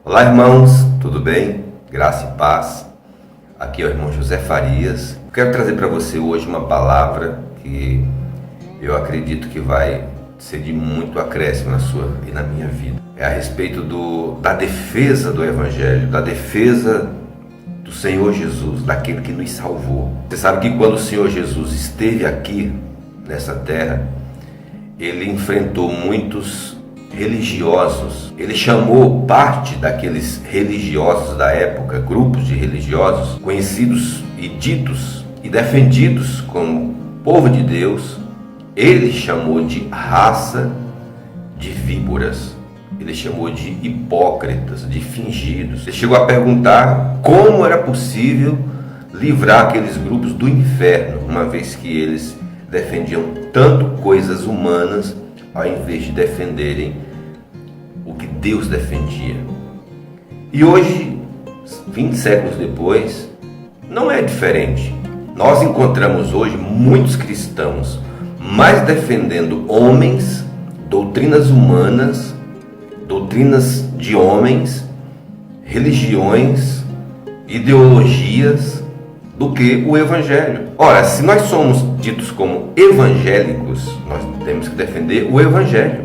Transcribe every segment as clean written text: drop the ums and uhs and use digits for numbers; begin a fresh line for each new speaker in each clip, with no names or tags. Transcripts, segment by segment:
Olá, irmãos, tudo bem? Graça e paz. Aqui é o irmão José Farias. Quero trazer para você hoje uma palavra que eu acredito que vai ser de muito acréscimo na sua e na minha vida. É a respeito da defesa do Evangelho, da defesa do Senhor Jesus, daquele que nos salvou. Você sabe que quando o Senhor Jesus esteve aqui nessa terra, ele enfrentou muitos religiosos. Ele chamou parte daqueles religiosos da época, grupos de religiosos conhecidos e ditos e defendidos como povo de Deus. Ele chamou de raça de víboras. Ele chamou de hipócritas, de fingidos. Ele chegou a perguntar como era possível livrar aqueles grupos do inferno, uma vez que eles defendiam tanto coisas humanas ao invés de defenderem o que Deus defendia. E hoje, 20 séculos depois, não é diferente. Nós encontramos hoje muitos cristãos mais defendendo homens, doutrinas humanas, doutrinas de homens, religiões, ideologias, do que o Evangelho. Ora, se nós somos ditos como evangélicos, nós temos que defender o Evangelho,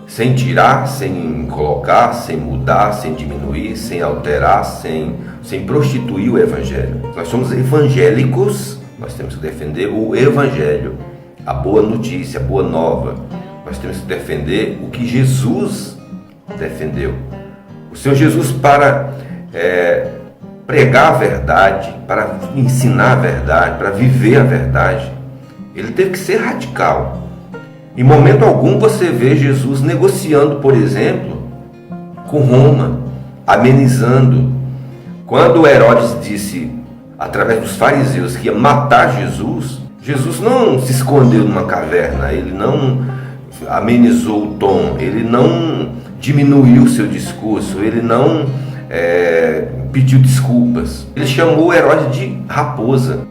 sem tirar, sem colocar, sem mudar, sem diminuir, sem alterar, sem prostituir o Evangelho. Nós somos evangélicos, nós temos que defender o Evangelho, a boa notícia, a boa nova. Nós temos que defender o que Jesus defendeu. O Senhor Jesus, para pregar a verdade, para ensinar a verdade, para viver a verdade, ele teve que ser radical. Em momento algum você vê Jesus negociando, por exemplo, com Roma, amenizando. Quando Herodes disse, através dos fariseus, que ia matar Jesus, Jesus não se escondeu numa caverna, ele não amenizou o tom, ele não diminuiu o seu discurso, ele não pediu desculpas. Ele chamou Herodes de raposa,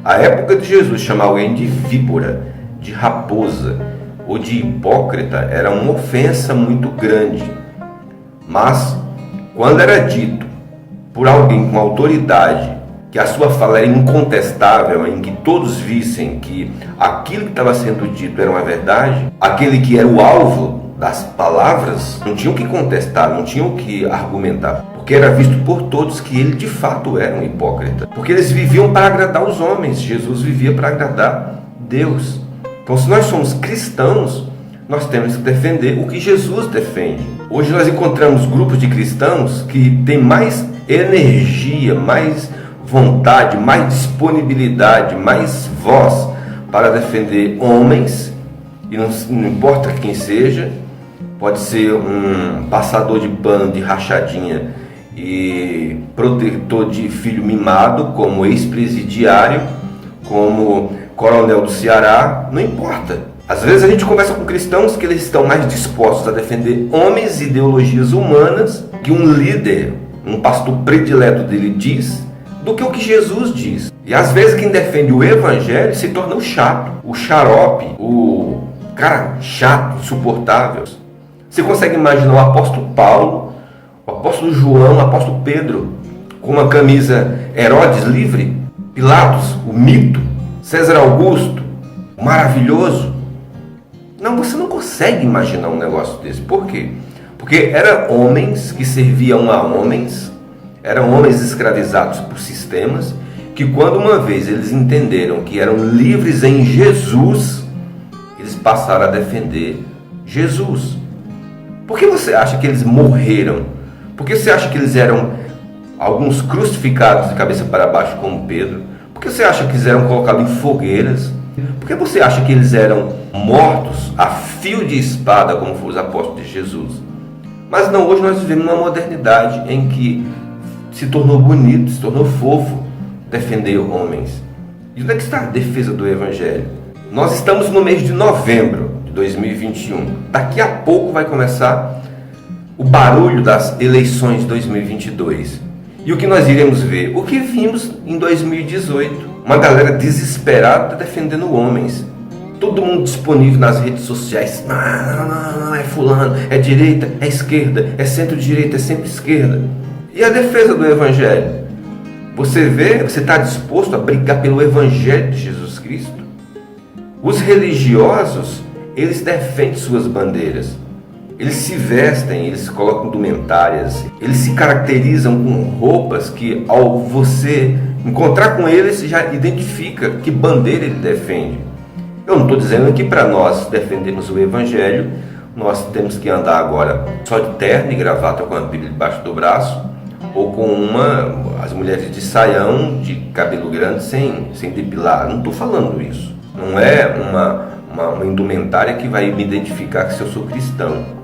A época de Jesus chamar alguém de víbora, de raposa ou de hipócrita era uma ofensa muito grande. Mas quando era dito por alguém com autoridade, que a sua fala era incontestável, em que todos vissem que aquilo que estava sendo dito era uma verdade, aquele que era o alvo das palavras, não tinham que contestar, não tinham que argumentar, porque era visto por todos que ele de fato era um hipócrita, porque eles viviam para agradar os homens, Jesus vivia para agradar Deus. Então, se nós somos cristãos, nós temos que defender o que Jesus defende. Hoje nós encontramos grupos de cristãos que têm mais energia, mais vontade, mais disponibilidade, mais voz para defender homens, e não importa quem seja. Pode ser um passador de pano, de rachadinha e protetor de filho mimado, como ex-presidiário, como coronel do Ceará, não importa. Às vezes a gente conversa com cristãos que eles estão mais dispostos a defender homens e ideologias humanas que um líder, um pastor predileto dele diz, do que o que Jesus diz. E às vezes quem defende o Evangelho se torna o chato, o xarope, o cara chato, insuportável. Você consegue imaginar o apóstolo Paulo, o apóstolo João, o apóstolo Pedro, com uma camisa Herodes livre, Pilatos, o mito, César Augusto, o maravilhoso? Não, você não consegue imaginar um negócio desse. Por quê? Porque eram homens que serviam a homens, eram homens escravizados por sistemas, que quando uma vez eles entenderam que eram livres em Jesus, eles passaram a defender Jesus. Por que você acha que eles morreram? Por que você acha que eles eram alguns crucificados de cabeça para baixo como Pedro? Por que você acha que eles eram colocados em fogueiras? Por que você acha que eles eram mortos a fio de espada como foram os apóstolos de Jesus? Mas não, hoje nós vivemos uma modernidade em que se tornou bonito, se tornou fofo defender homens. E onde é que está a defesa do Evangelho? Nós estamos no mês de novembro de 2021. Daqui a pouco vai começar o barulho das eleições de 2022. E o que nós iremos ver? O que vimos em 2018. Uma galera desesperada defendendo homens. todo mundo disponível nas redes sociais. Não, é fulano, é direita, é esquerda, é centro-direita, é centro-esquerda. E a defesa do Evangelho? Você está disposto a brigar pelo Evangelho de Jesus Cristo? Os religiosos, eles defendem suas bandeiras. Eles se vestem, eles se colocam indumentárias, eles se caracterizam com roupas que, ao você encontrar com eles, você já identifica que bandeira ele defende. Eu não estou dizendo que para nós defendermos o Evangelho, nós temos que andar agora só de terno e gravata com a Bíblia debaixo do braço, ou com as mulheres de saião, de cabelo grande, sem depilar. Não estou falando isso. Não é uma indumentária que vai me identificar que se eu sou cristão.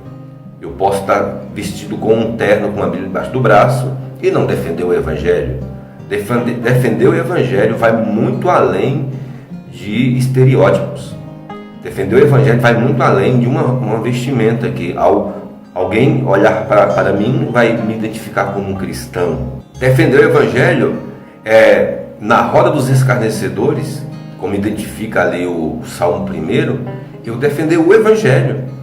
Eu posso estar vestido com um terno com a Bíblia debaixo do braço e não defender o Evangelho. Defender o Evangelho vai muito além de estereótipos. Defender o Evangelho vai muito além de uma vestimenta que, ao alguém olhar para mim, vai me identificar como um cristão. Defender o Evangelho é, na roda dos escarnecedores, como identifica ali o Salmo 1, eu defender o Evangelho.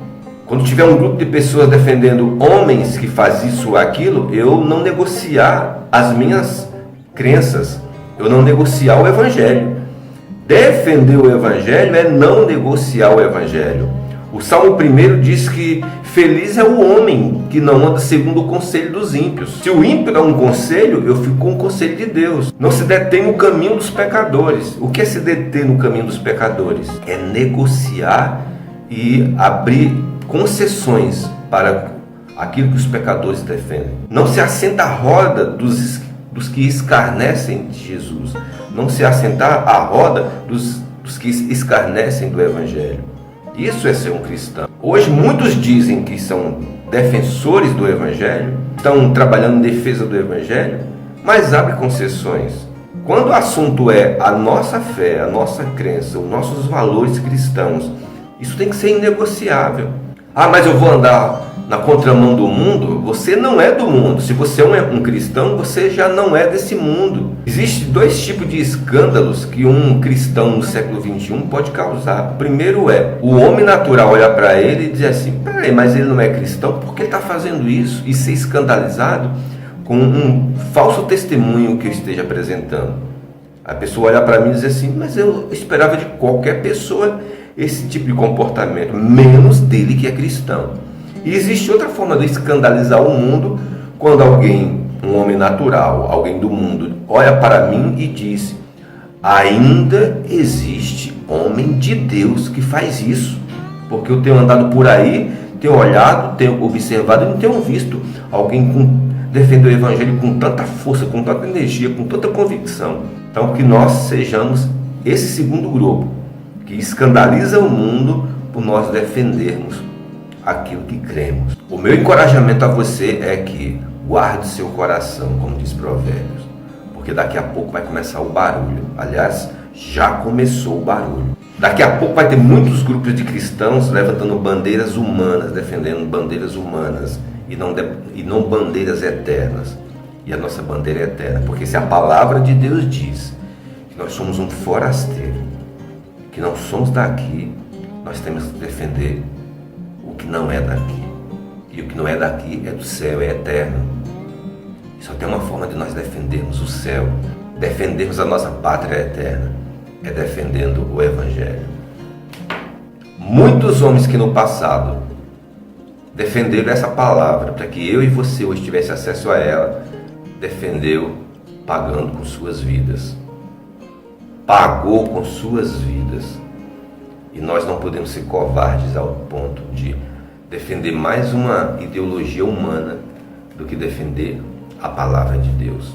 Quando tiver um grupo de pessoas defendendo homens que faz isso ou aquilo, eu não negociar as minhas crenças, eu não negociar o Evangelho. Defender o Evangelho é não negociar o Evangelho. O Salmo 1 diz que feliz é o homem que não anda segundo o conselho dos ímpios. Se o ímpio dá um conselho, eu fico com o conselho de Deus. Não se detém no caminho dos pecadores. O que é se deter no caminho dos pecadores? É negociar e abrir concessões para aquilo que os pecadores defendem. Não se assenta à roda dos que escarnecem de Jesus. Não se assentar à roda dos que escarnecem do Evangelho. Isso é ser um cristão. Hoje muitos dizem que são defensores do Evangelho, estão trabalhando em defesa do Evangelho, mas abrem concessões. Quando o assunto é a nossa fé, a nossa crença, os nossos valores cristãos, isso tem que ser inegociável. Ah, mas eu vou andar na contramão do mundo? Você não é do mundo. Se você é um cristão, você já não é desse mundo. Existem dois tipos de escândalos que um cristão no século XXI pode causar. O primeiro é o homem natural olhar para ele e dizer assim: peraí, mas ele não é cristão, por que ele está fazendo isso? E ser escandalizado com um falso testemunho que eu esteja apresentando. A pessoa olhar para mim e dizer assim: mas eu esperava de qualquer pessoa esse tipo de comportamento, menos dele que é cristão. E existe outra forma de escandalizar o mundo, quando alguém, um homem natural, alguém do mundo, olha para mim e diz: ainda existe homem de Deus que faz isso, porque eu tenho andado por aí, tenho olhado, tenho observado e não tenho visto alguém defender o Evangelho com tanta força, com tanta energia, com tanta convicção. Então que nós sejamos esse segundo grupo, que escandaliza o mundo por nós defendermos aquilo que cremos. O meu encorajamento a você é que guarde seu coração, como diz Provérbios, porque daqui a pouco vai começar o barulho. Aliás, já começou o barulho. Daqui a pouco vai ter muitos grupos de cristãos levantando bandeiras humanas, defendendo bandeiras humanas e não bandeiras eternas. E a nossa bandeira é eterna, porque se a palavra de Deus diz que nós somos um forasteiro, que não somos daqui, nós temos que defender o que não é daqui. E o que não é daqui é do céu, é eterno. E só tem uma forma de nós defendermos o céu, defendermos a nossa pátria eterna, é defendendo o Evangelho. Muitos homens que no passado defenderam essa palavra para que eu e você hoje tivesse acesso a ela, defendeu pagando com suas vidas. Pagou com suas vidas. E nós não podemos ser covardes ao ponto de defender mais uma ideologia humana do que defender a palavra de Deus.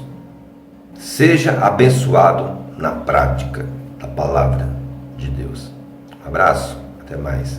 Seja abençoado na prática da palavra de Deus. Um abraço, até mais.